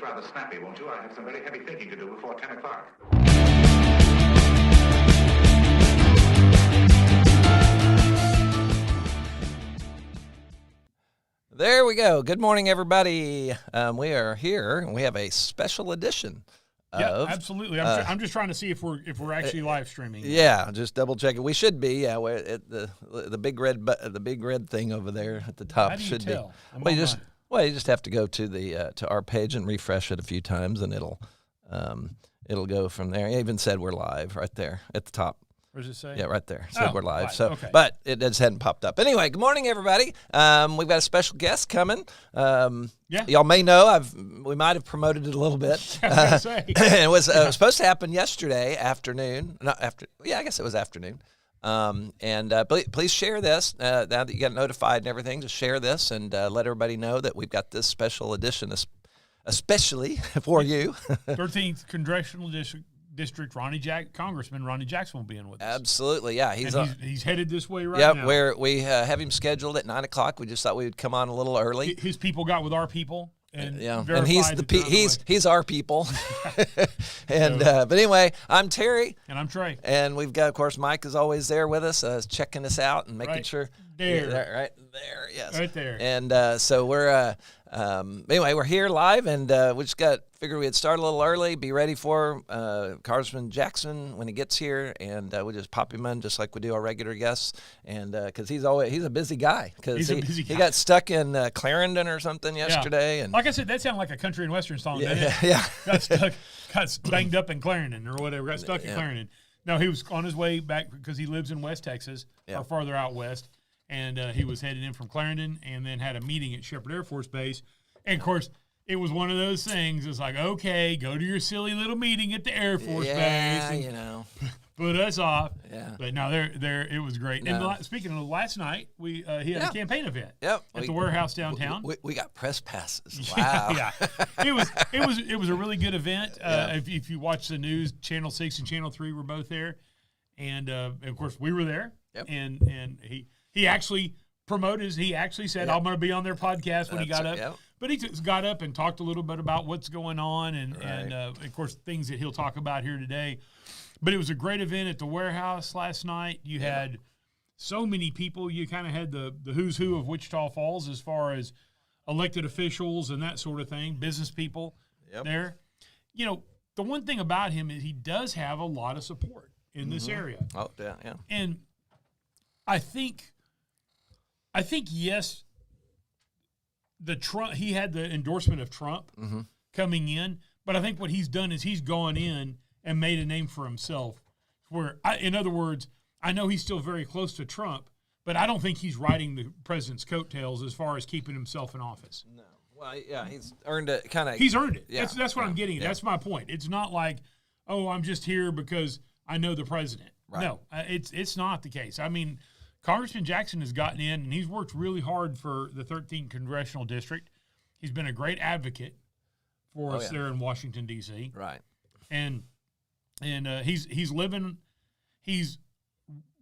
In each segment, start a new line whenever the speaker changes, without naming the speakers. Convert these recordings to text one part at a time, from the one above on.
rather snappy, won't you? I have some very heavy thinking to do before 10 o'clock.
There we go. Good morning, everybody. We are here, and we have a special edition.
Yeah, absolutely. I'm just trying to see if we're actually live streaming.
Yeah, just double check it. We should be. Yeah, the big red thing over there at the top.
How do you
should
tell?
be. You just have to go to the to our page and refresh it a few times, and it'll go from there. It even said we're live right there at the top.
What does it say?
Yeah, right there. It said we're live.
Right.
So,
okay.
But it just hadn't popped up. Anyway, good morning, everybody. We've got a special guest coming. Y'all may know we might have promoted it a little bit.
I was gonna say.
It was supposed to happen yesterday afternoon. I guess it was afternoon. Please share this now that you got notified and everything. Just share this and let everybody know that we've got this special edition, especially for you.
13th Congressional District, Congressman Ronny Jackson will be in with us.
Absolutely, yeah.
He's headed this way now.
Yeah, we have him scheduled at 9 o'clock. We just thought we would come on a little early.
His people got with our people, and
he's our people. But anyway, I'm Terry,
and I'm Trey,
and we've got, of course, Mike is always there with us, checking us out and making sure right there, yes,
right there.
And so we're anyway, we're here live, and we just figured we'd start a little early, be ready for Congressman Jackson when he gets here, and we'll just pop him in just like we do our regular guests, and because he's a busy guy, because he got stuck in Clarendon or something yesterday, and
like I said, that sounded like a country and western song.
Yeah.
got banged up in Clarendon or whatever, got stuck in Clarendon. No, he was on his way back because he lives in West Texas or farther out west. And he was headed in from Clarendon and then had a meeting at Shepherd Air Force Base. And, of course, it was one of those things. It's like, okay, go to your silly little meeting at the Air Force Base. And put us off.
Yeah.
But, no, it was great. No. And speaking of last night, he had a campaign event at the warehouse downtown.
We got press passes. Wow.
Yeah. It was a really good event. If you watch the news, Channel 6 and Channel 3 were both there. And, of course, we were there.
Yep.
And he actually promoted. He actually said, "I'm going to be on their podcast" when he got up.
Yep.
But he got up and talked a little bit about what's going on, and of course things that he'll talk about here today. But it was a great event at the warehouse last night. You had so many people. You kind of had the who's who of Wichita Falls as far as elected officials and that sort of thing, business people there. You know, the one thing about him is he does have a lot of support in this area.
Oh, yeah.
And I think yes, he had the endorsement of Trump coming in, but I think what he's done is he's gone in and made a name for himself. In other words, I know he's still very close to Trump, but I don't think he's riding the president's coattails as far as keeping himself in office.
No. Well, yeah, he's earned it.
He's earned it.
Yeah.
That's what I'm getting at.
Yeah.
That's my point. It's not like, oh, I'm just here because I know the president.
Right.
No, it's not the case. I mean, Congressman Jackson has gotten in, and he's worked really hard for the 13th Congressional District. He's been a great advocate for us there in Washington, D.C.
Right.
And he's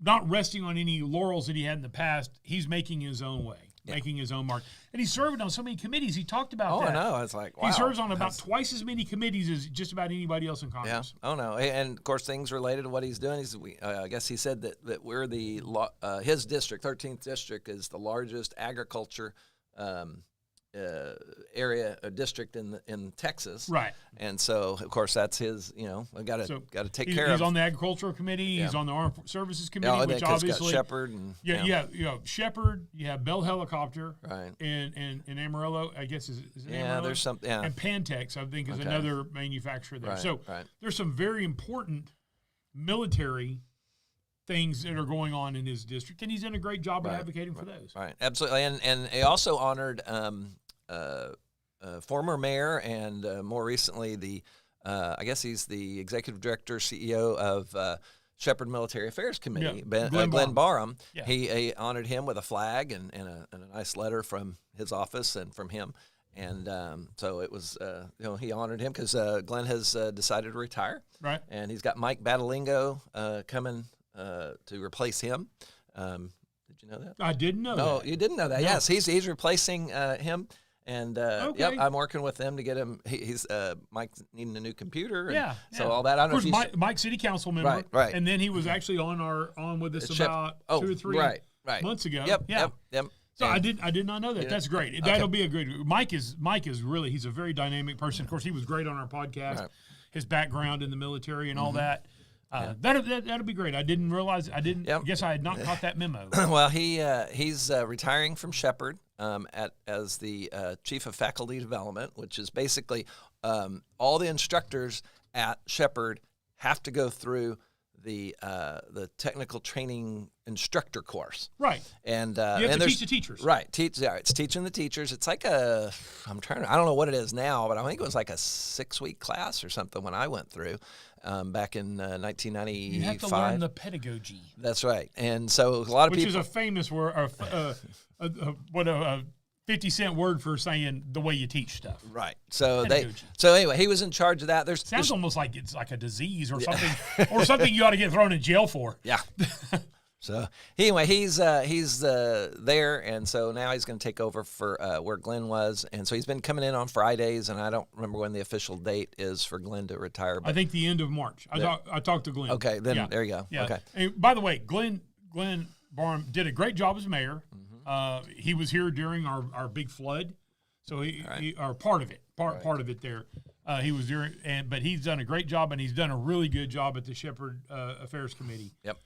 not resting on any laurels that he had in the past. He's making his own way, making his own mark. And he's serving on so many committees. He talked about that.
Oh, I know. It's like, wow.
He serves on about twice as many committees as just about anybody else in Congress.
Yeah. Oh, no. And, of course, things related to what he's doing. I guess he said that we're his district, 13th District, is the largest agriculture area or district in Texas,
right?
And so, of course, that's his. I got to take care of.
He's on the agricultural committee. He's on the armed services committee, which obviously
Shepherd and
Shepherd. You have Bell Helicopter,
right?
And Amarillo, I guess is it Amarillo?
There's some. Yeah,
and Pantex, I think, is another manufacturer there.
Right,
so there's some very important military things that are going on in his district, and he's done a great job of advocating for those.
Right, absolutely, and he also honored former mayor and more recently I guess he's the executive director, CEO of Shepherd Military Affairs Committee, Glenn Barham.
Yeah.
He honored him with a flag and a nice letter from his office and from him. And so it was, he honored him because Glenn has decided to retire.
Right.
And he's got Mike Battalingo coming to replace him. Did you know that?
I didn't know that.
No, you didn't know that.
No.
Yes, he's replacing him. And
Okay.
yep, I'm working with them to get him. He's Mike's needing a new computer. And so
yeah.
all that. I don't know.
Of course, Mike's city council member,
right.
And then he was actually on with us about 2 or 3 months ago.
Yep.
So I did not know that. That's great. Okay. That'll be a great. Mike is really, he's a very dynamic person. Of course, he was great on our podcast. Right. His background in the military and all that. That'll be great. I didn't realize. I guess I had not caught that memo.
Well, he's retiring from Shepherd as the chief of faculty development, which is basically all the instructors at Shepherd have to go through the technical training instructor course.
Right.
And
you have to teach the teachers.
Right. It's teaching the teachers. It's like I don't know what it is now, but I think it was like a 6-week class or something when I went through back in 1995.
You have to learn the pedagogy.
That's right. And so a lot of people.
Which is a famous word, a 50-cent word for saying the way you teach stuff.
Right. So anyway, he was in charge of that.
Sounds almost like it's like a disease or something, or something you ought to get thrown in jail for.
Yeah. So anyway, he's there, and so now he's going to take over for where Glenn was, and so he's been coming in on Fridays, and I don't remember when the official date is for Glenn to retire. But
I think the end of March. I talked to Glenn.
Okay, then there you go.
Yeah.
Okay.
And by the way, Glenn Barham did a great job as mayor. Mm-hmm. He was here during our big flood, so he part of it there. He was during, but he's done a great job, and he's done a really good job at the Shepherd Affairs Committee.
Yep.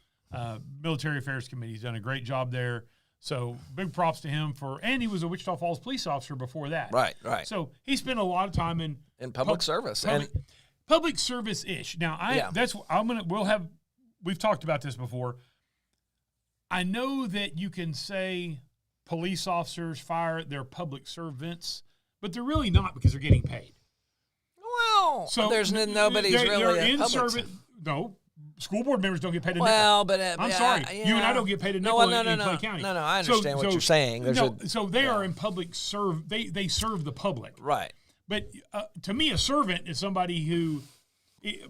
Military Affairs Committee. He's done a great job there. So big props to him and he was a Wichita Falls police officer before that.
Right.
So he spent a lot of time in
public service
public service ish. Now we've talked about this before. I know that you can say police officers, they're public servants, but they're really not because they're getting paid.
Well, so nobody's really
in service. No. School board members don't get paid a nickel.
Well, but
I'm sorry, you and I don't get paid a nickel in Clay County.
No, I understand what you're saying.
So they are in public serve. They serve the public,
right?
But to me, a servant is somebody who,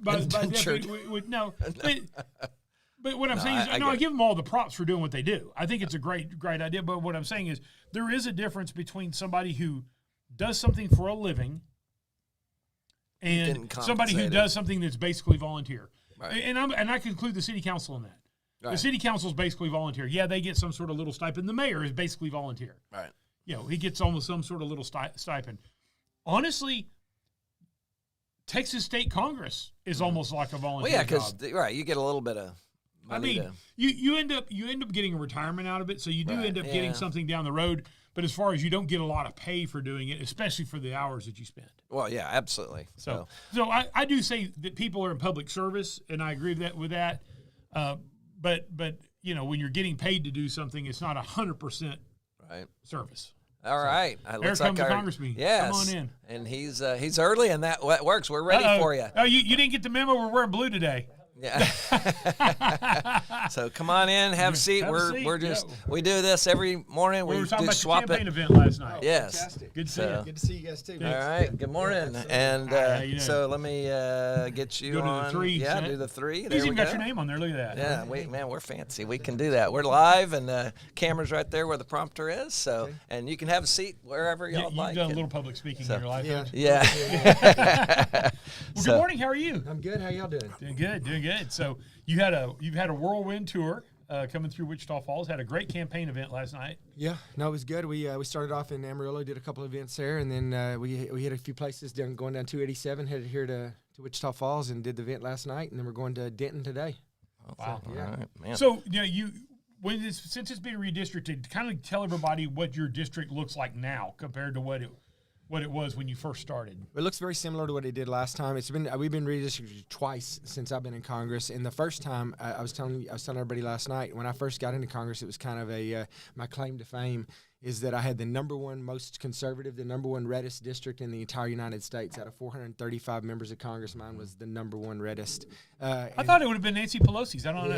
by definition, no. But what I'm saying is, I give them all the props for doing what they do. I think it's a great idea. But what I'm saying is, there is a difference between somebody who does something for a living and somebody who does something that's basically volunteer. Right. And I can include the city council in that. Right. The city council is basically volunteer. Yeah, they get some sort of little stipend. The mayor is basically volunteer.
Right.
He gets almost some sort of little stipend. Honestly, Texas State Congress is almost like a volunteer job.
Right, you get a little bit of money.
You end up getting a retirement out of it, so you do end up getting something down the road. But as far as you don't get a lot of pay for doing it, especially for the hours that you spend.
Well, yeah, absolutely.
So I do say that people are in public service, and I agree with that. But when you're getting paid to do something, it's not 100% service.
All right.
Here comes the congressman.
Yes.
Come on in.
And he's early, and that works. We're ready for you.
Oh, you didn't get the memo. We're wearing blue today.
Yeah. So come on in, have a seat. We do this every morning.
We were talking about
swap
the campaign event last night.
Yes.
Fantastic.
Good to see you.
Good to see you guys too.
All right. Good morning. And so let me get you
on.
Do the 3. Yeah, do the 3.
He's even got your name on there. Look at that.
Yeah, we're fancy. We can do that. We're live, and the camera's right there where the prompter is. So, and you can have a seat wherever y'all like.
You've done a little public speaking in your life.
Yeah.
Well, good morning. How are you?
I'm good. How y'all doing?
Doing good. So you've had a whirlwind tour coming through Wichita Falls. Had a great campaign event last night.
Yeah, no, it was good. We started off in Amarillo, did a couple of events there, and then we hit a few places going down 287, headed here to Wichita Falls, and did the event last night, and then we're going to Denton today.
Wow.
So, yeah.
All right, man.
So since it's being redistricted, kind of tell everybody what your district looks like now compared to what it was when you first started.
It looks very similar to what it did last time. We've been redistricted twice since I've been in Congress. And the first time, I was telling everybody last night, when I first got into Congress, it was kind of my claim to fame is that I had the number one most conservative, the number one reddest district in the entire United States. Out of 435 members of Congress, mine was the number one reddest.
I thought it would have been Nancy Pelosi's. I don't know.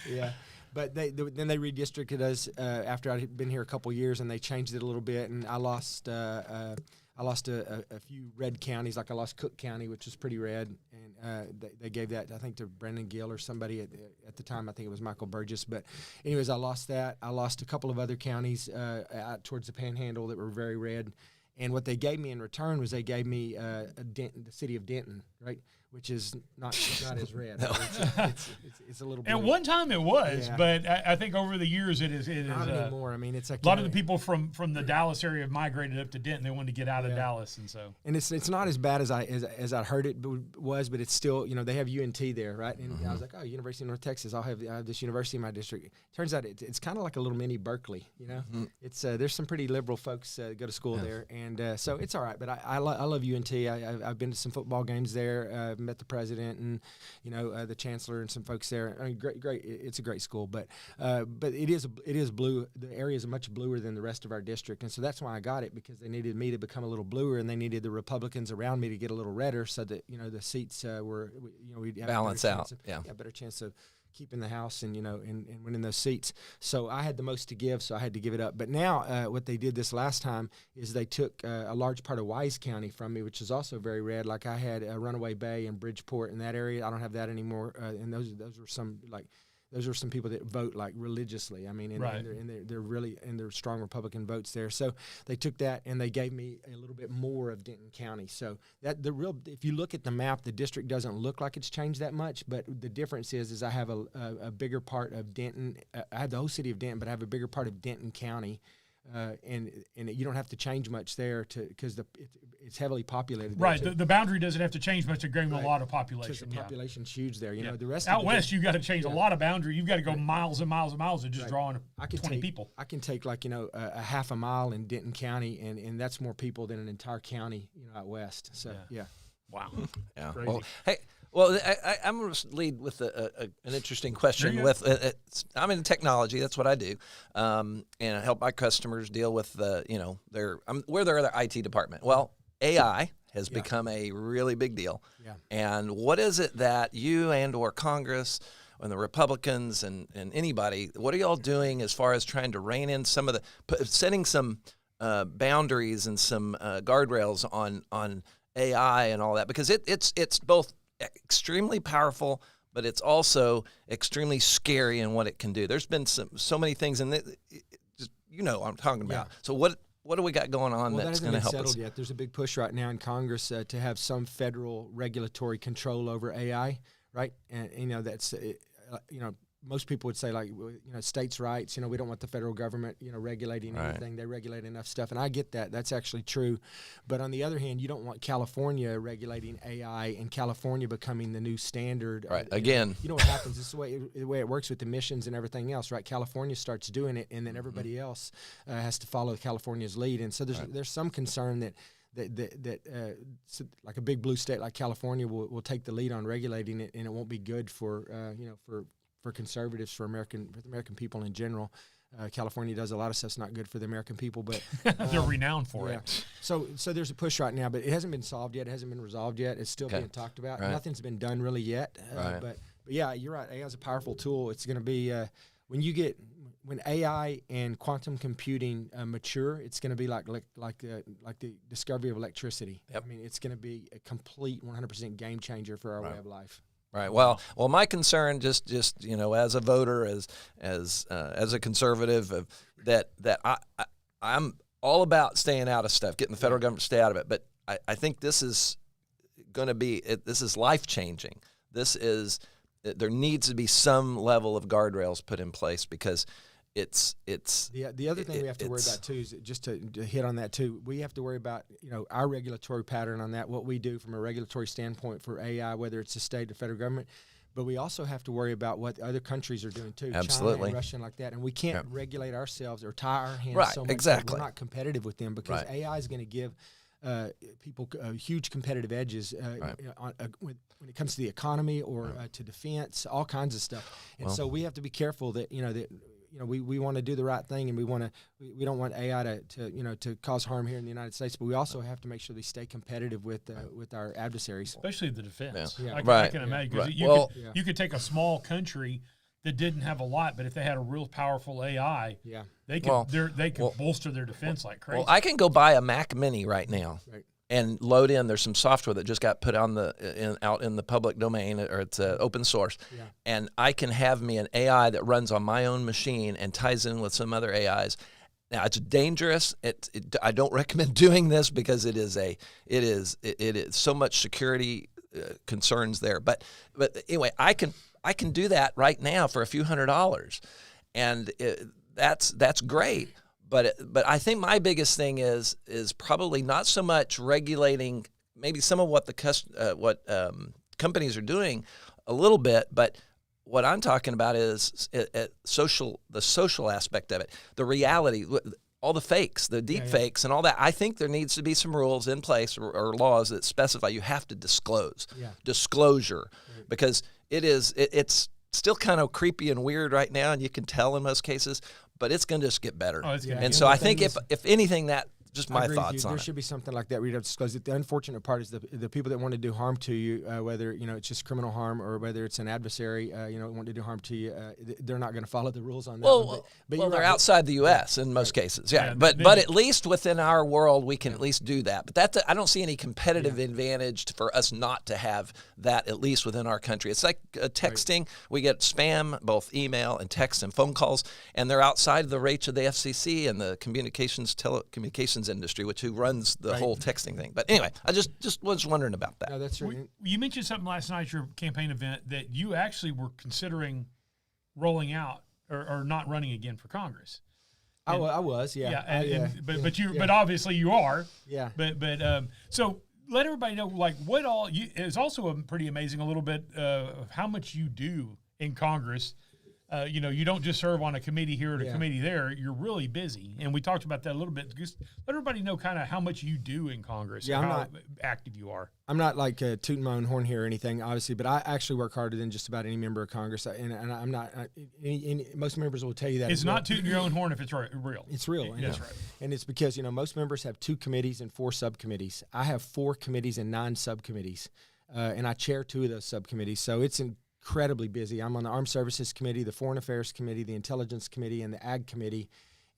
Yeah. But then they redistricted us after I'd been here a couple years, and they changed it a little bit, and I lost I lost a few red counties, like I lost Cook County, which was pretty red, and they gave that, I think, to Brendan Gill or somebody at the time. I think it was Michael Burgess. But anyways, I lost that. I lost a couple of other counties out towards the Panhandle that were very red. And what they gave me in return was they gave me the city of Denton, right? Which is not as red.
No.
It's a little bit.
At one time it was,
Yeah.
but I think over the years it is
Not anymore. I mean, it's like
a lot of the people from the Dallas area have migrated up to Denton. They wanted to get out of Dallas, and so.
And it's not as bad as I heard it was, but it's still, they have UNT there, right? And I was like, oh, University of North Texas, I have this university in my district. Turns out it's kind of like a little mini Berkeley, It's there's some pretty liberal folks go to school there, and so it's all right. But I love UNT. I've been to some football games there. Met the president and the chancellor and some folks there. I mean, great. It's a great school, but it is blue. The area is much bluer than the rest of our district, and so that's why I got it, because they needed me to become a little bluer, and they needed the Republicans around me to get a little redder, so that the seats were we'd have
balance out.
A better chance of keeping the House and and winning those seats. So I had the most to give, so I had to give it up. But now what they did this last time is they took a large part of Wise County from me, which is also very red. Like I had Runaway Bay and Bridgeport in that area. I don't have that anymore. And those were some people that vote like religiously. I mean, and they're really, and they're strong Republican votes there. So they took that and they gave me a little bit more of Denton County. So if you look at the map, the district doesn't look like it's changed that much, but the difference is I have a bigger part of Denton. I have the whole city of Denton, but I have a bigger part of Denton County. And you don't have to change much there because it's heavily populated.
Right, the boundary doesn't have to change much to gain a lot of population.
Because the population's huge there. The rest
out
of
west, you've got to change a lot of boundary. You've got to go miles and miles and miles and just draw on 20 people.
I can take a half a mile in Denton County, and that's more people than an entire county out west. So
Wow.
Yeah.
Crazy.
Well, hey. Well, I'm going to lead with an interesting question. I'm in technology. That's what I do, and I help my customers deal with we're their IT department. Well, AI has become a really big deal. Yeah. And what is it that you or Congress and the Republicans and anybody, what are y'all doing as far as trying to rein in some of setting some boundaries and some guardrails on AI and all that, because it's both extremely powerful, but it's also extremely scary in what it can do. There's been so many things, and what I'm talking about. So what do we got going on that's going to help us?
That hasn't been settled yet. There's a big push right now in Congress to have some federal regulatory control over AI, right? And that's most people would say states' rights. We don't want the federal government regulating anything. They regulate enough stuff, and I get that. That's actually true. But on the other hand, you don't want California regulating AI and California becoming the new standard.
Right. Again,
what happens? This is the way it works with emissions and everything else, right? California starts doing it, and then everybody else has to follow California's lead. And so there's some concern that like a big blue state like California will take the lead on regulating it, and it won't be good for conservatives, for the American people in general. California does a lot of stuff that's not good for the American people, but
they're renowned for it.
So there's a push right now, but it hasn't been solved yet. It hasn't been resolved yet. It's still being talked about. Right. Nothing's been done really yet. But yeah, you're right. AI is a powerful tool. It's going to be when AI and quantum computing mature, it's going to be like the discovery of electricity. Yep. I mean, it's going to be a complete 100% game changer for our way of life.
Right. Well, my concern, just as a voter, as a conservative, that I'm all about staying out of stuff, getting the federal government to stay out of it. But I think this is going to be this is life changing. There needs to be some level of guardrails put in place, because it's
the other thing we have to worry about too is just to hit on that too. We have to worry about our regulatory pattern on that, what we do from a regulatory standpoint for AI, whether it's the state or federal government. But we also have to worry about what other countries are doing too,
Absolutely.
China and Russia and like that. And we can't regulate ourselves or tie our hands so much
exactly.
that we're not competitive with them, because AI is going to give people huge competitive edges when it comes to the economy or to defense, all kinds of stuff. And so we have to be careful that we want to do the right thing, and we don't want AI to cause harm here in the United States, but we also have to make sure they stay competitive with our adversaries,
especially the defense.
Yeah.
I can imagine, because you could take a small country that didn't have a lot, but if they had a real powerful AI, they could bolster their defense like crazy.
Well, I can go buy a Mac Mini right now.
Right.
And load in. There's some software that just got put on out in the public domain, or it's open source, and I can have me an AI that runs on my own machine and ties in with some other AIs. Now it's dangerous. I don't recommend doing this because it is so much security concerns there. But anyway, I can do that right now for a few $100s, and that's great. But I think my biggest thing is probably not so much regulating maybe some of what companies are doing a little bit, but what I'm talking about is the social aspect of it, the reality, all the fakes, the deep fakes and all that. I think there needs to be some rules in place or laws that specify you have to disclosure, because it's still kind of creepy and weird right now, and you can tell in most cases. But it's going to just get better. And so I think if anything, that just my thoughts on it.
There should be something like that where you have to disclose it. The unfortunate part is the people that want to do harm to you, whether it's just criminal harm or whether it's an adversary, want to do harm to you, they're not going to follow the rules on that.
Well, they're outside the U.S. in most cases, But at least within our world, we can at least do that. But I don't see any competitive advantage for us not to have that at least within our country. It's like texting. Right. We get spam, both email and text and phone calls, and they're outside the reach of the FCC and the telecommunications industry, who runs the whole texting thing. But anyway, I just was wondering about that.
No, that's right.
You mentioned something last night at your campaign event that you actually were considering rolling out or not running again for Congress.
I was,
But obviously you are.
Yeah.
But so let everybody know, like, what all is also pretty amazing. A little bit of how much you do in Congress. You don't just serve on a committee here or a committee there. You're really busy, and we talked about that a little bit. Just let everybody know kind of how much you do in Congress and how active you are.
I'm not like tooting my own horn here or anything, obviously, but I actually work harder than just about any member of Congress, and I'm not. Most members will tell you that.
It's not tooting your own horn if it's real.
It's real.
That's right.
And it's because most members have 2 committees and 4 subcommittees. I have 4 committees and 9 subcommittees, and I chair 2 of those subcommittees. So it's incredibly busy. I'm on the Armed Services Committee, the Foreign Affairs Committee, the Intelligence Committee, and the Ag Committee.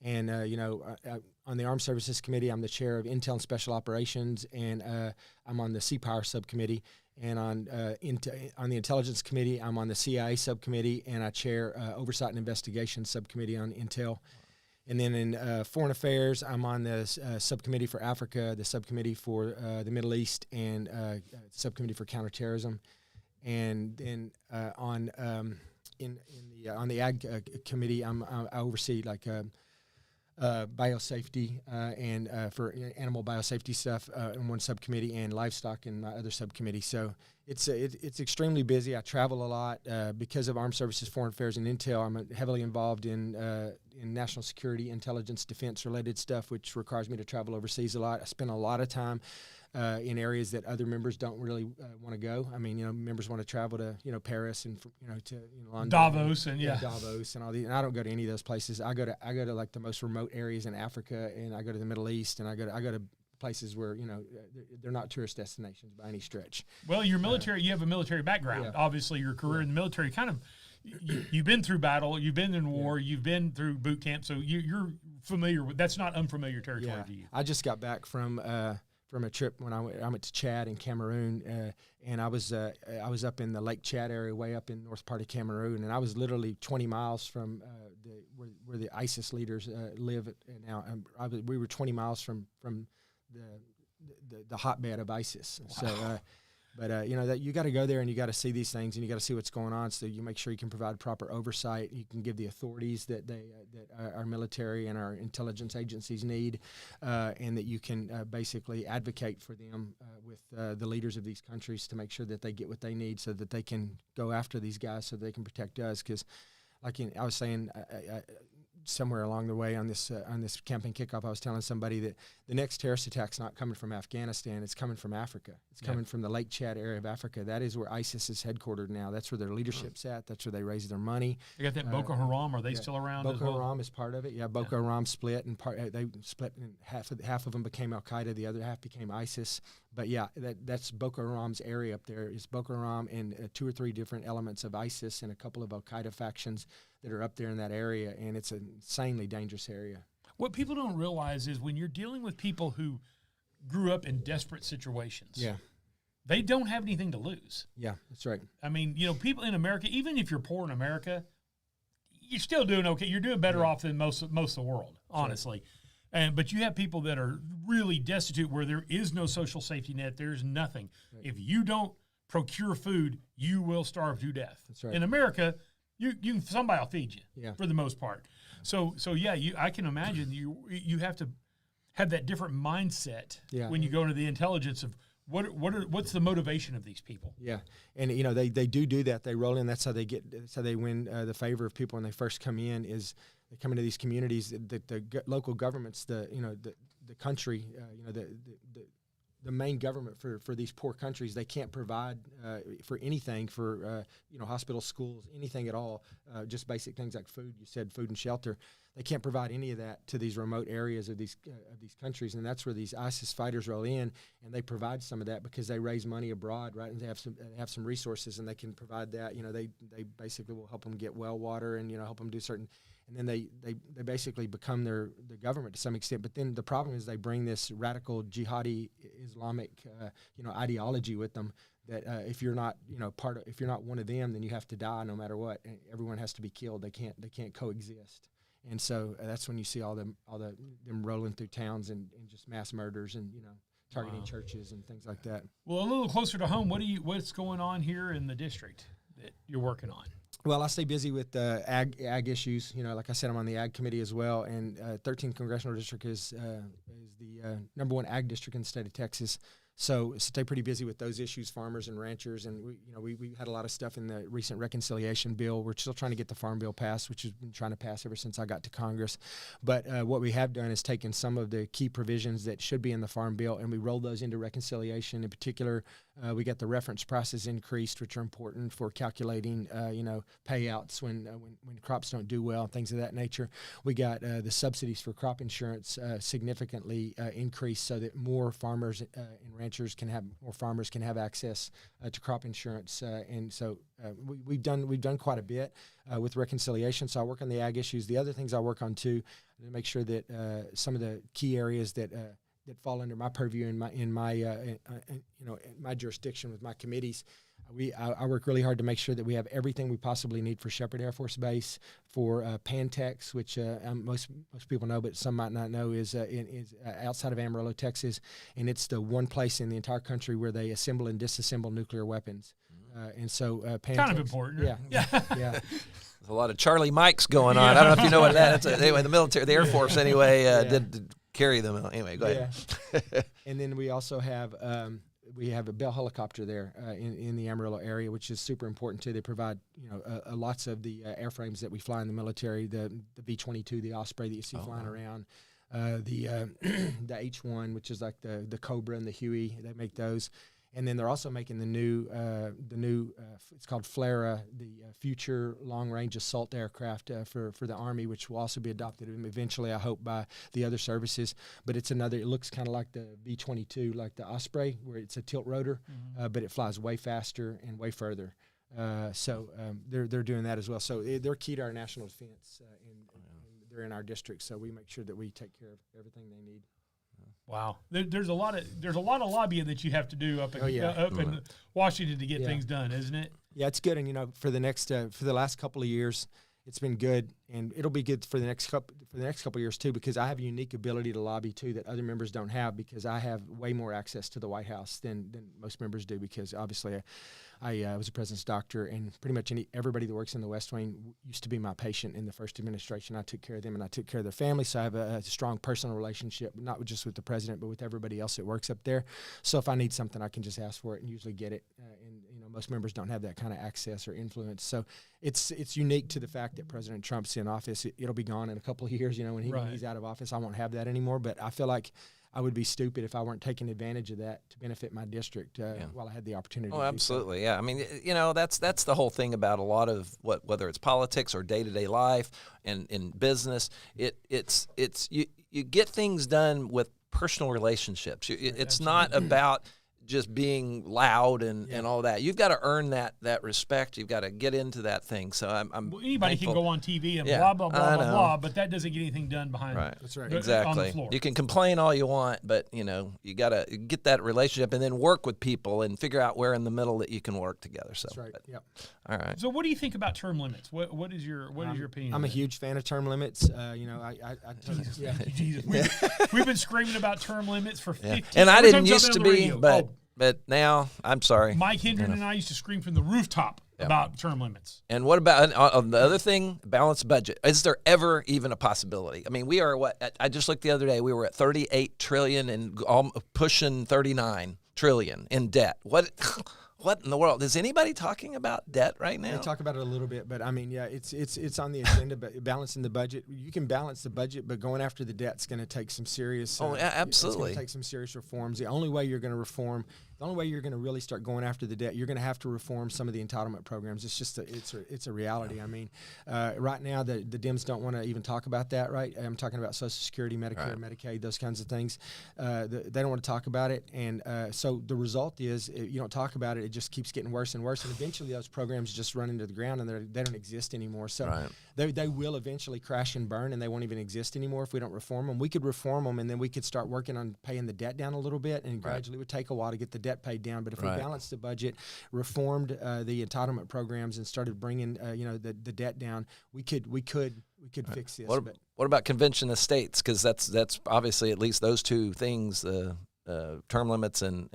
And, on the Armed Services Committee, I'm the chair of Intel and Special Operations, and I'm on the Sea Power Subcommittee. And on the Intelligence Committee, I'm on the CIA Subcommittee, and I chair Oversight and Investigation Subcommittee on Intel. And then in Foreign Affairs, I'm on the Subcommittee for Africa, the Subcommittee for the Middle East, and Subcommittee for Counterterrorism. And then on the Ag Committee, I oversee biosafety and for animal biosafety stuff in one subcommittee, and livestock in my other subcommittee. So it's extremely busy. I travel a lot because of Armed Services, Foreign Affairs, and Intel. I'm heavily involved in national security, intelligence, defense related stuff, which requires me to travel overseas a lot. I spend a lot of time in areas that other members don't really want to go. I mean, members want to travel to, Paris and, to London.
Davos
Davos and all these. And I don't go to any of those places. I go to like the most remote areas in Africa, and I go to the Middle East, and I go to places where, they're not tourist destinations by any stretch.
Well, your military, you have a military background. Obviously, your career in the military kind of, you've been through battle, you've been in war, you've been through boot camp, so you're familiar with, that's not unfamiliar territory to you.
I just got back from a trip when I went to Chad and Cameroon, and I was up in the Lake Chad area, way up in north part of Cameroon, and I was literally 20 miles from where the ISIS leaders live now. We were 20 miles from the hotbed of ISIS. Wow. So, that you got to go there and you got to see these things and you got to see what's going on, so you make sure you can provide proper oversight. You can give the authorities that our military and our intelligence agencies need, and that you can basically advocate for them with the leaders of these countries to make sure that they get what they need, so that they can go after these guys, so they can protect us. Because, I was saying. Somewhere along the way on this campaign kickoff, I was telling somebody that the next terrorist attack's not coming from Afghanistan; it's coming from Africa. It's coming from the Lake Chad area of Africa. That is where ISIS is headquartered now. That's where their leadership's at. That's where they raise their money.
You got that Boko Haram? Are they still around?
Boko Haram is part of it. Yeah, Boko Haram split, and they split. And half of them became Al Qaeda. The other half became ISIS. But yeah, that's Boko Haram's area up there. It's Boko Haram and 2 or 3 different elements of ISIS and a couple of Al-Qaeda factions that are up there in that area, and it's an insanely dangerous area.
What people don't realize is when you're dealing with people who grew up in desperate situations,
Yeah.
they don't have anything to lose.
Yeah, that's right.
I mean, people in America, even if you're poor in America, you're still doing okay. You're doing better off than most of the world, honestly. But you have people that are really destitute where there is no social safety net. There's nothing. Right. If you don't procure food, you will starve to death.
That's right.
In America, somebody will feed you for the most part. So yeah, I can imagine you have to have that different mindset when you go into the intelligence of what's the motivation of these people.
Yeah, and they do that. They roll in. That's how they win the favor of people when they first come in. Is they come into these communities. The local governments, the country, the main government for these poor countries, they can't provide for anything for hospitals, schools, anything at all. Just basic things like food. You said food and shelter. They can't provide any of that to these remote areas of these countries, and that's where these ISIS fighters roll in, and they provide some of that because they raise money abroad, right? And they have some resources, and they can provide that. They basically will help them get well water and help them do certain. And then they basically become the government to some extent. But then the problem is they bring this radical jihadi Islamic ideology with them. That if you're not if you're not one of them, then you have to die no matter what. And everyone has to be killed. They can't coexist. And so that's when you see all them rolling through towns and just mass murders and targeting churches and things like that.
Well, a little closer to home, what's going on here in the district that you're working on?
Well, I stay busy with ag issues. Like I said, I'm on the ag committee as well. And 13th Congressional District is the number 1 ag district in the state of Texas. So stay pretty busy with those issues, farmers and ranchers. And we had a lot of stuff in the recent reconciliation bill. We're still trying to get the farm bill passed, which has been trying to pass ever since I got to Congress. But what we have done is taken some of the key provisions that should be in the farm bill, and we rolled those into reconciliation. In particular, we got the reference prices increased, which are important for calculating, payouts when crops don't do well, things of that nature. We got the subsidies for crop insurance significantly increased so that more farmers and ranchers farmers can have access to crop insurance. And so we've done quite a bit with reconciliation. So I work on the ag issues. The other things I work on too, to make sure that some of the key areas that fall under my purview in my jurisdiction with my committees. I work really hard to make sure that we have everything we possibly need for Shepherd Air Force Base, for Pantex, which most people know, but some might not know, is outside of Amarillo, Texas, and it's the one place in the entire country where they assemble and disassemble nuclear weapons. And so Pantex,
kind of important.
Yeah.
There's a lot of Charlie Mikes going on. I don't know if you know what that is. Anyway, the Air Force did carry them. Anyway, go ahead.
Yeah. And then we also have a Bell helicopter there in the Amarillo area, which is super important too. They provide lots of the airframes that we fly in the military, the V-22, the Osprey that you see flying around, the H-1, which is like the Cobra and the Huey. They make those. And then they're also making the new it's called FLRAA, the Future Long Range Assault Aircraft for the Army, which will also be adopted eventually, I hope, by the other services. But it looks kind of like the V-22, like the Osprey, where it's a tilt rotor, but it flies way faster and way further. So they're doing that as well. So they're key to our national defense, and they're in our district. So we make sure that we take care of everything they need.
Wow, there's a lot of lobbying that you have to do up in Washington to get things done, isn't it?
Yeah, it's good, and for the last couple of years, it's been good, and it'll be good for the next couple of years too, because I have a unique ability to lobby too that other members don't have, because I have way more access to the White House than most members do, because obviously I was a president's doctor, and pretty much everybody that works in the West Wing used to be my patient in the first administration. I took care of them, and I took care of their families, so I have a strong personal relationship, not just with the president, but with everybody else that works up there. So if I need something, I can just ask for it and usually get it. And most members don't have that kind of access or influence. So it's unique to the fact that President Trump's in office. It'll be gone in a couple of years. When he's out of office, I won't have that anymore. But I feel like I would be stupid if I weren't taking advantage of that to benefit my district while I had the opportunity.
Oh, absolutely, yeah. I mean, that's the whole thing about a lot of whether it's politics or day-to-day life and in business. You get things done with personal relationships. It's not about just being loud and all that. You've got to earn that respect. You've got to get into that thing. So I'm
Well, anybody
thankful.
can go on TV and
Yeah,
blah, blah,
I
blah, blah,
know.
blah, but that doesn't get anything done behind
That's right.
on the
Exactly.
floor.
You can complain all you want, but you got to get that relationship and then work with people and figure out where in the middle that you can work together. So
That's right.
but-
Yep.
all right.
So what do you think about term limits? What is your opinion?
I'm a
on that?
huge fan of term limits. Yeah.
Jesus, we've been screaming about term limits for 15
And I
every
didn't
time it's
used
on
to
the
be,
radio.
but now I'm sorry.
Mike Hendren and I used to scream from the rooftop about term limits.
And what about on the other thing, balanced budget? Is there ever even a possibility? I mean, we are I just looked the other day, we were at 38 trillion and pushing 39 trillion in debt. What in the world? Is anybody talking about debt right now?
They talk about it a little bit, but I mean, yeah, it's on the agenda. But balancing the budget, you can balance the budget, but going after the debt's going to take some serious.
Oh, yeah, absolutely.
It's going to take some serious reforms. The only way you're going to reform, the only way you're going to really start going after the debt, you're going to have to reform some of the entitlement programs. It's just it's a reality. I mean, right now the Dems don't want to even talk about that. Right? I'm talking about Social Security, Medicare, Medicaid, those kinds of things. They don't want to talk about it, and so the result is you don't talk about it. It just keeps getting worse and worse, and eventually those programs just run into the ground and they don't exist anymore. So they will eventually crash and burn, and they won't even exist anymore if we don't reform them. We could reform them, and then we could start working on paying the debt down a little bit, and gradually it would take a while to get the debt paid down. But if we balanced the budget, reformed the entitlement programs, and started bringing the debt down, we could fix this.
What about convention of states? Because that's obviously at least those two things, term limits and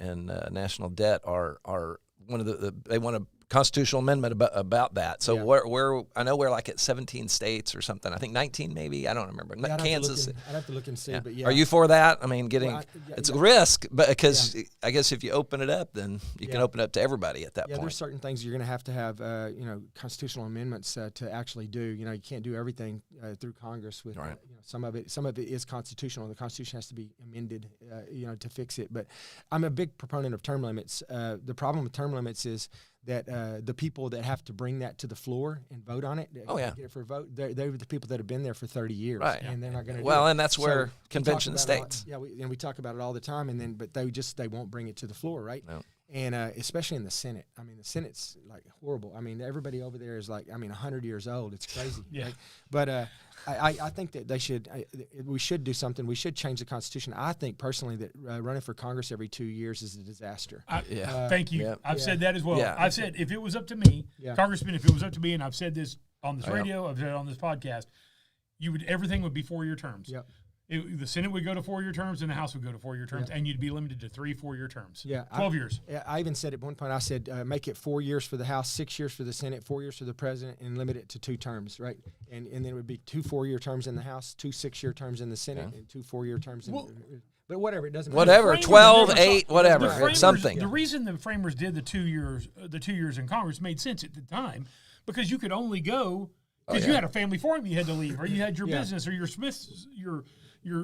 national debt are one of they want a constitutional amendment about that. So where I know we're like at 17 states or something. I think 19 maybe. I don't remember.
Yeah,
Kansas.
I'd have to look and see. But yeah,
Are you for that? I mean, it's a risk, but because I guess if you open it up, then you can open it up to everybody at that point.
Yeah, there's certain things you're going to have constitutional amendments to actually do. You can't do everything through Congress with some of it is constitutional. The Constitution has to be amended to fix it. But I'm a big proponent of term limits. The problem with term limits is that the people that have to bring that to the floor and vote on it, get it for a vote, they're the people that have been there for 30 years, and they're not going to do it.
And that's where convention of states.
We talk about it all the time, but they won't bring it to the floor, right? No. And especially in the Senate. I mean, the Senate's like horrible. I mean, everybody over there is 100 years old. It's crazy.
Yeah.
Right? But I think that we should do something. We should change the Constitution. I think personally that running for Congress every 2 years is a disaster.
Thank you. I've said that as well.
Yeah.
I've said if it was up to me, Congressman, if it was up to me, and I've said this on this radio, I've said it on this podcast, everything would be 4-year terms.
Yep.
The Senate would go to 4-year terms, and the House would go to 4-year terms, and you'd be limited to 3 4-year terms. Yeah, 12 years.
I even said at one point, I said, make it 4 years for the House, 6 years for the Senate, 4 years for the President, and limit it to 2 terms, right? And then it would be 2 4-year terms in the House, 2 6-year terms in the Senate, and 2 4-year terms but whatever, it doesn't matter.
Whatever, 12, 8, whatever,
framers,
something.
The reason the framers did the 2 years in Congress made sense at the time because you could only go because you had a family farm you had to leave, or you had your business, or your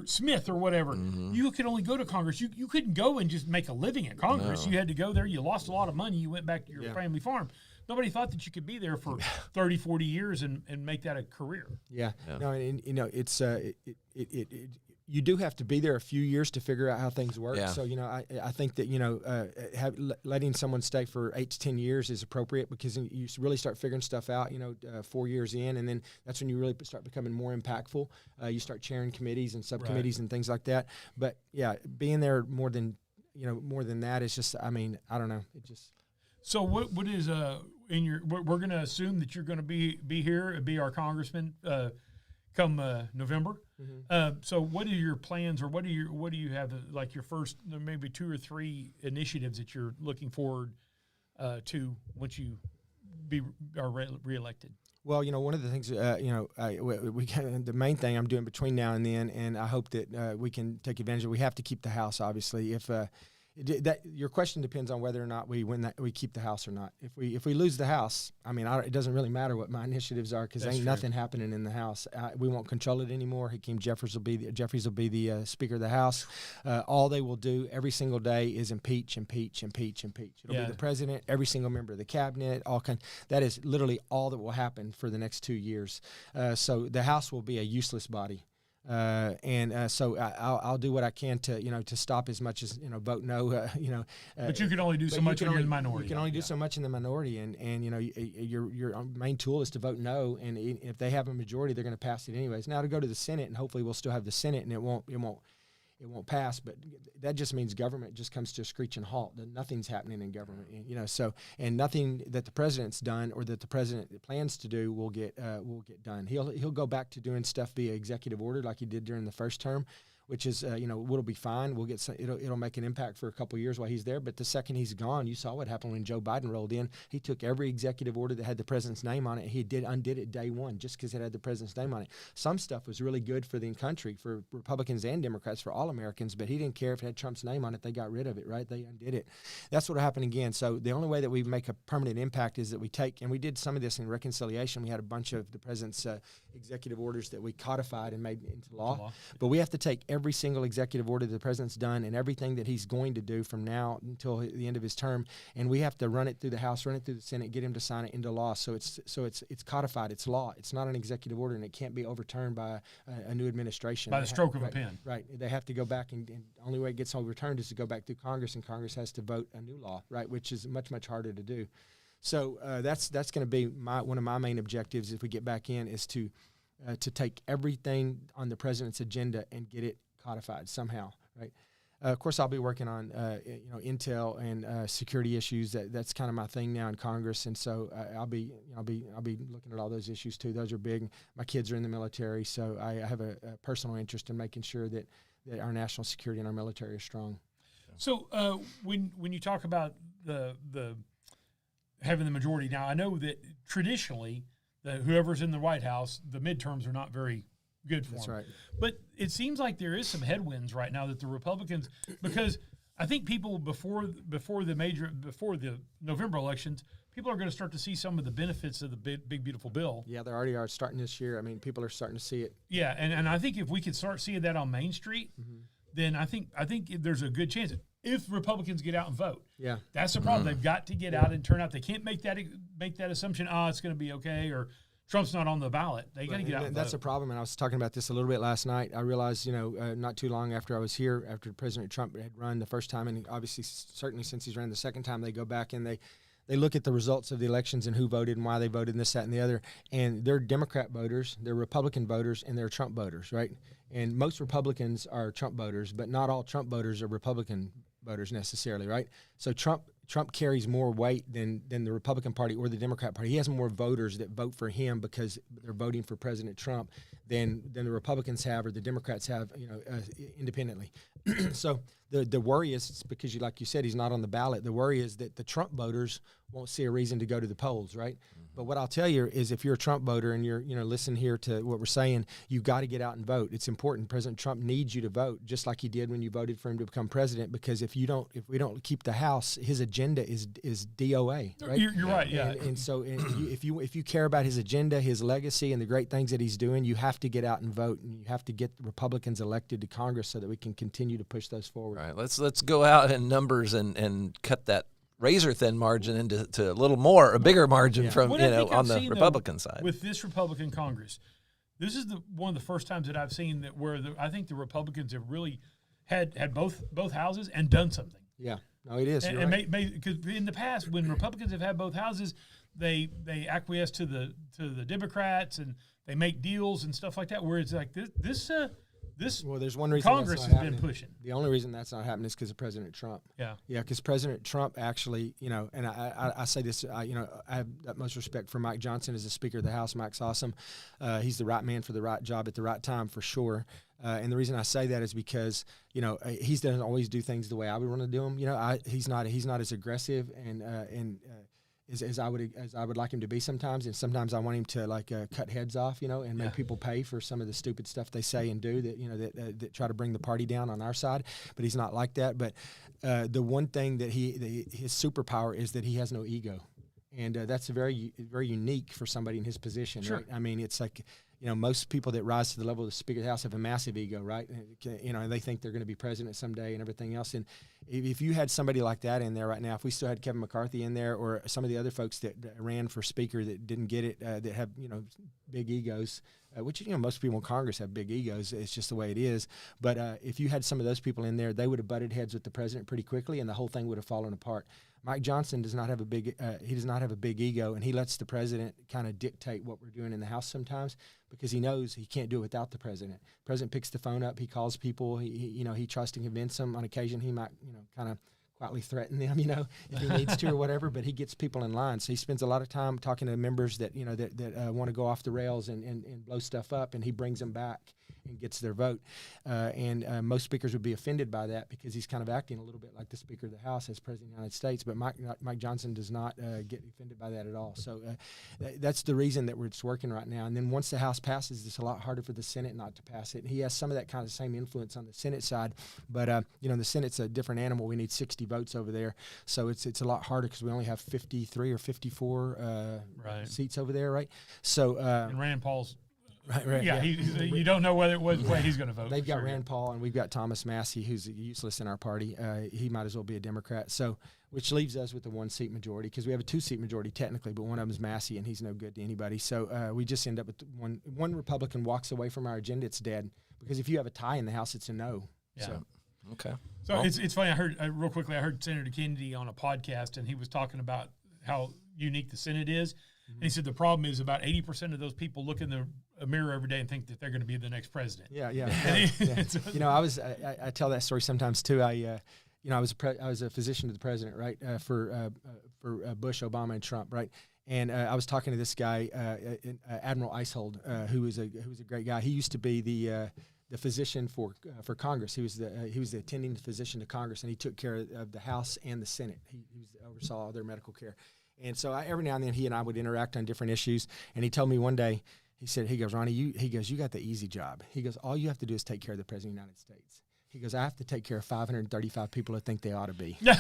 Smith or whatever. Mm-hmm. You could only go to Congress. You couldn't go and just make a living at Congress. No. You had to go there. You lost a lot of money. You went back to your family farm. Nobody thought that you could be there for 30, 40 years and make that a career. Yeah.
No, and it's you do have to be there a few years to figure out how things work. Yeah. So, I think that, letting someone stay for 8 to 10 years is appropriate because you really start figuring stuff out, 4 years in, and then that's when you really start becoming more impactful. You start chairing committees and subcommittees and things like that. But, being there more than that is just, I don't know. It just.
So what is we're going to assume that you're going to be here, be our congressman come November. Mm-hmm. So what are your plans, or what do you have like your first maybe 2 or 3 initiatives that you're looking forward to once you are reelected?
Well, one of the things, the main thing I'm doing between now and then, and I hope that we can take advantage of. We have to keep the House, obviously. If your question depends on whether or not we keep the House or not. If we lose the House, it doesn't really matter what my initiatives are because ain't nothing happening in the House. We won't control it anymore. Hakeem Jeffries will be the Speaker of the House. All they will do every single day is impeach. It'll be the President, every single member of the Cabinet, that is literally all that will happen for the next 2 years. So the House will be a useless body. So I'll do what I can to stop as much as vote no.
But you can only do so much when you're in the minority.
You can only do so much in the minority, and your main tool is to vote no. And if they have a majority, they're going to pass it anyways. Now to go to the Senate, and hopefully we'll still have the Senate, and it won't pass, but that just means government just comes to a screeching halt. That nothing's happening in government, and nothing that the president's done or that the president plans to do will get done. He'll go back to doing stuff via executive order like he did during the first term, which is what'll be fine. We'll get it'll make an impact for a couple of years while he's there. But the second he's gone, you saw what happened when Joe Biden rolled in. He took every executive order that had the president's name on it. He undid it day one just because it had the president's name on it. Some stuff was really good for the country, for Republicans and Democrats, for all Americans. But he didn't care if it had Trump's name on it. They got rid of it, right? They undid it. That's what happened again. So the only way that we make a permanent impact is that we take, and we did some of this in reconciliation. We had a bunch of the president's executive orders that we codified and made into law. But we have to take every single executive order that the president's done and everything that he's going to do from now until the end of his term, and we have to run it through the House, run it through the Senate, get him to sign it into law. So it's codified. It's law. It's not an executive order, and it can't be overturned by a new administration.
By the stroke of a pen.
Right. They have to go back, and the only way it gets overturned is to go back through Congress, and Congress has to vote a new law, right, which is much, much harder to do. So that's going to be one of my main objectives if we get back in, is to take everything on the president's agenda and get it codified somehow, right? Of course, I'll be working on intel and security issues. That's kind of my thing now in Congress, and so I'll be looking at all those issues too. Those are big. My kids are in the military, so I have a personal interest in making sure that our national security and our military are strong.
So when you talk about the having the majority, now I know that traditionally whoever's in the White House, the midterms are not very good for
That's
them.
right.
But it seems like there is some headwinds right now that the Republicans, because I think people before the November elections, people are going to start to see some of the benefits of the big beautiful bill.
Yeah, they already are starting this year. I mean, people are starting to see it.
Yeah, and I think if we could start seeing that on Main Street, then I think there's a good chance if Republicans get out and vote.
Yeah,
that's the problem. They've got to get out and turn out. They can't make that assumption. It's going to be okay, or Trump's not on the the They got to get out and vote.
That's a problem, and I was talking about this a little bit last night. I realized, not too long after I was here, after President Trump had run the first time, and obviously certainly since he's ran the second time, they go back and they look at the results of the elections and who voted and why they voted and this, that, and the other. And they're Democrat voters, they're Republican voters, and they're Trump voters, right? And most Republicans are Trump voters, but not all Trump voters are Republican voters necessarily, right? So Trump carries more weight than the Republican Party or the Democrat Party. He has more voters that vote for him because they're voting for President Trump than the Republicans have or the Democrats have, independently. So the worry is, because like you said, he's not on the ballot. The worry is that the Trump voters won't see a reason to go to the polls, right? But what I'll tell you is, if you're a Trump voter and you're, listen here to what we're saying, you've got to get out and vote. It's important. President Trump needs you to vote, just like he did when you voted for him to become president. Because if we don't keep the House, his agenda is DOA, right?
You're right, yeah.
And so if you care about his agenda, his legacy, and the great things that he's doing, you have to get out and vote, and you have to get Republicans elected to Congress so that we can continue to push those forward.
All right, let's go out in numbers and cut that razor thin margin into a little more, a bigger margin from on the Republican side.
With this Republican Congress, this is one of the first times that I've seen that where I think the Republicans have really had both houses and done something.
Yeah, no, it is.
Because in the past, when Republicans have had both houses, they acquiesce to the Democrats and they make deals and stuff like that. Where it's like this. Well, there's one reason Congress has been pushing.
The only reason that's not happening is because of President Trump.
Yeah,
because President Trump actually, and I say this, I have utmost respect for Mike Johnson as the Speaker of the House. Mike's awesome. He's the right man for the right job at the right time, for sure. And the reason I say that is because he doesn't always do things the way I would want to do them. He's not as aggressive and as I would like him to be sometimes, and sometimes I want him to cut heads off, and make people pay for some of the stupid stuff they say and do that try to bring the party down on our side. But he's not like that. But the one thing that his superpower is that he has no ego, and that's very very unique for somebody in his position.
Sure.
Right? I mean, it's like, most people that rise to the level of the Speaker of the House have a massive ego, right? And they think they're going to be president someday and everything else. And if you had somebody like that in there right now, if we still had Kevin McCarthy in there or some of the other folks that ran for Speaker that didn't get it, that have, big egos, which, most people in Congress have big egos. It's just the way it is. But if you had some of those people in there, they would have butted heads with the president pretty quickly, and the whole thing would have fallen apart. Mike Johnson does not have a big ego, and he lets the president kind of dictate what we're doing in the House sometimes because he knows he can't do it without the president. The president picks the phone up, he calls people, he tries to convince them. On occasion, he might, kind of quietly threaten them, if he needs to or whatever, but he gets people in line. So he spends a lot of time talking to members that, that want to go off the rails and blow stuff up, and he brings them back and gets their vote. And most speakers would be offended by that because he's kind of acting a little bit like the Speaker of the House as President of the United States. But Mike Johnson does not get offended by that at all. So that's the reason that it's working right now. And then once the House passes, it's a lot harder for the Senate not to pass it. And he has some of that kind of same influence on the Senate side. But, the Senate's a different animal. We need 60 votes over there. So it's a lot harder because we only have 53 or 54 seats over there, right? So
and Rand Paul's.
Right.
Yeah, you don't know whether what way he's going to vote.
They've got Rand Paul, and we've got Thomas Massie, who's useless in our party. He might as well be a Democrat. So, which leaves us with a 1-seat majority because we have a 2-seat majority technically, but one of them is Massie, and he's no good to anybody. So we just end up with one Republican walks away from our agenda, it's dead. Because if you have a tie in the House, it's a no.
Yeah. So, okay.
So it's funny. I heard real quickly. I heard Senator Kennedy on a podcast, and he was talking about how unique the Senate is. And he said the problem is about 80% of those people look in the mirror every day and think that they're going to be the next president.
Yeah. I tell that story sometimes too. I was a physician to the president, right, for Bush, Obama, and Trump, right. And I was talking to this guy, Admiral Icehold, who was a great guy. He used to be the physician for Congress. He was the attending physician to Congress, and he took care of the House and the Senate. He oversaw all their medical care. And so every now and then he and I would interact on different issues. And he told me one day, he goes, Ronny, you got the easy job. He goes, all you have to do is take care of the President of the United States. He goes, I have to take care of 535 people that think they ought to be. Good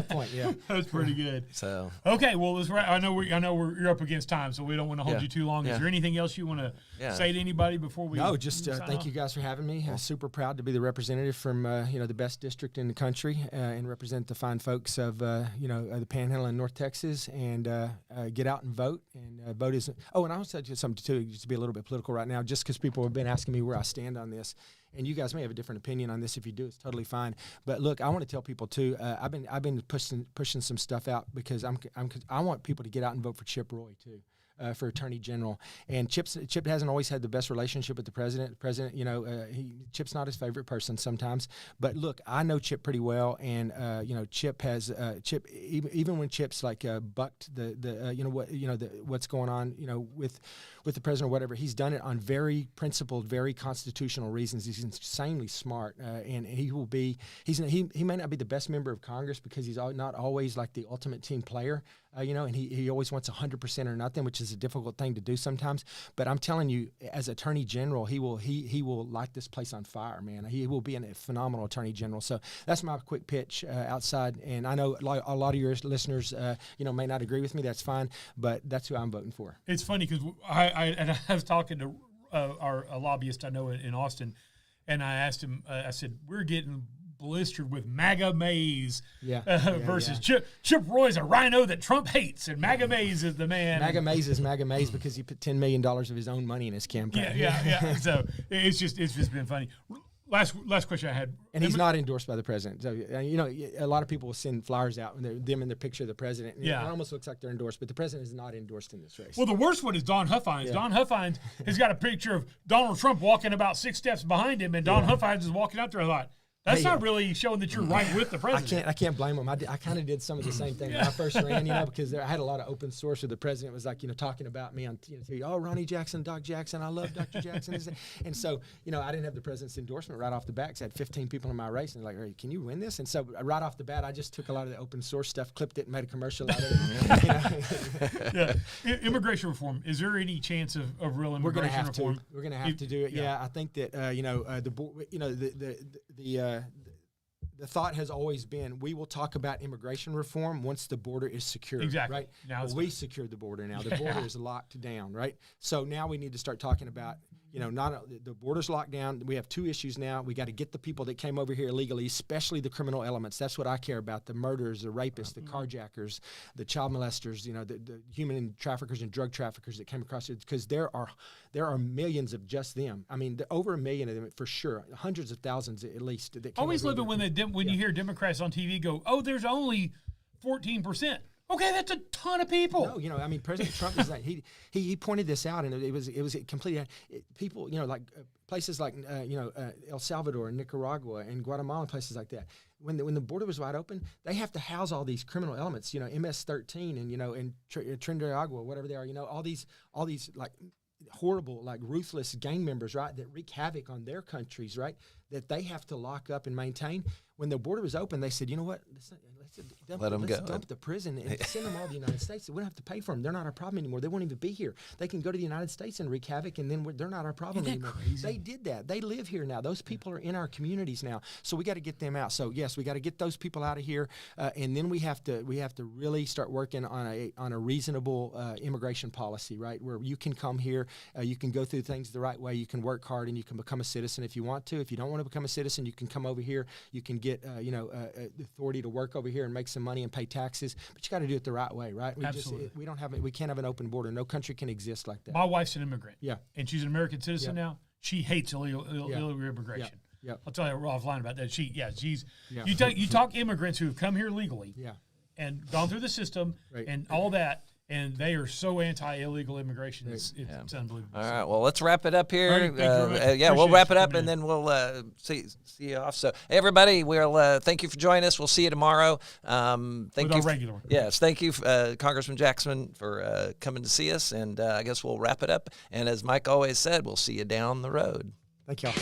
point. Yeah,
that's pretty good.
So
okay, well, let's. I know you're up against time, so we don't want to hold you too long. Is there anything else you want to say to anybody before we?
No, just thank you guys for having me. I'm super proud to be the representative from the best district in the country and represent the fine folks of the Panhandle in North Texas and get out and vote. And vote is. Oh, and I want to say something too, just to be a little bit political right now, just because people have been asking me where I stand on this. And you guys may have a different opinion on this. If you do, it's totally fine. But look, I want to tell people too. I've been pushing some stuff out because I want people to get out and vote for Chip Roy too. For Attorney General, and Chip hasn't always had the best relationship with the president. The president, Chip's not his favorite person sometimes. But look, I know Chip pretty well, and Chip has even when Chip's like bucked what's going on, with the president or whatever. He's done it on very principled, very constitutional reasons. He's insanely smart, and he will be. He may not be the best member of Congress because he's not always like the ultimate team player. And he always wants 100% or nothing, which is a difficult thing to do sometimes. But I'm telling you, as Attorney General, he will light this place on fire, man. He will be a phenomenal Attorney General. So that's my quick pitch outside. And I know a lot of your listeners, may not agree with me. That's fine, but that's who I'm voting for.
It's funny because I was talking to a lobbyist I know in Austin, and I asked him. I said, we're getting blistered with MAGA Mays versus Chip Roy's a rhino that Trump hates, and MAGA Mays is the man.
MAGA Mays is MAGA Mays because he put $10 million of his own money in his campaign.
Yeah. So it's just been funny. Last question I had.
And he's not endorsed by the president. So, a lot of people will send flowers out and them in their picture of the president. And it almost looks like they're endorsed, but the president is not endorsed in this race.
Well, the worst one is Don Huffines. Don Huffines has got a picture of Donald Trump walking about 6 steps behind him, and Don Huffines is walking out there. I thought, that's not really showing that you're right with the president.
I can't blame him. I kind of did some of the same thing when I first ran, because I had a lot of open source where the president was like, talking about me on TV. Oh, Ronny Jackson, Doc Jackson, I love Dr. Jackson. And so, I didn't have the president's endorsement right off the bat because I had 15 people in my race and like, hey, can you win this? And so right off the bat, I just took a lot of the open source stuff, clipped it, and made a commercial out of it.
Immigration reform. Is there any chance of real immigration reform?
We're going to have to do it. Yeah, I think that, the thought has always been we will talk about immigration reform once the border is secure.
Exactly.
Right?
Now
Well, we secured the border now. The border is locked down, right? So now we need to start talking about, not the border's locked down. We have two issues now. We got to get the people that came over here illegally, especially the criminal elements. That's what I care about, the murderers, the rapists, the carjackers, the child molesters, the human traffickers and drug traffickers that came across it, because there are millions of just them. I mean, over 1 million of them for sure, hundreds of thousands at least. That
always live it when you hear Democrats on TV go, "Oh, there's only 14%." Okay, that's a ton of people.
No, President Trump is like he pointed this out, and it was completely people. Places like El Salvador and Nicaragua and Guatemala, and places like that. When the border was wide open, they have to house all these criminal elements. MS-13 and Trinidad, whatever they are. All these like horrible, like ruthless gang members, right, that wreak havoc on their countries, right, that they have to lock up and maintain. When the border was open, they said, you know what, let's dump the prison and send them all to the United States. We don't have to pay for them. They're not our problem anymore. They won't even be here. They can go to the United States and wreak havoc, and then they're not our problem anymore.
Crazy?
They did that. They live here now. Those people are in our communities now. So we got to get them out. So yes, we got to get those people out of here, and then we have to really start working on a reasonable immigration policy, right, where you can come here, you can go through things the right way, you can work hard, and you can become a citizen if you want to. If you don't want to become a citizen, you can come over here. You can get the authority to work over here and make some money and pay taxes, but you got to do it the right way, right?
Absolutely.
We can't have an open border. No country can exist like that.
My wife's an immigrant.
Yeah.
And she's an American citizen now. She hates illegal immigration.
Yeah.
I'll tell you offline about that. She's
Yeah.
you talk immigrants who have come here legally
Yeah.
and gone through the system and all that, and they are so anti-illegal immigration. It's unbelievable.
All right, well, let's wrap it up here.
All right, thank you very much.
We'll
Appreciate
wrap
you
it up,
coming
and
in.
then we'll see you off. So, everybody, we'll thank you for joining us. We'll see you tomorrow. Thank
With
you,
our regular one.
Yes, thank you, Congressman Jackson, for coming to see us, and I guess we'll wrap it up. And as Mike always said, we'll see you down the road.
Thank y'all.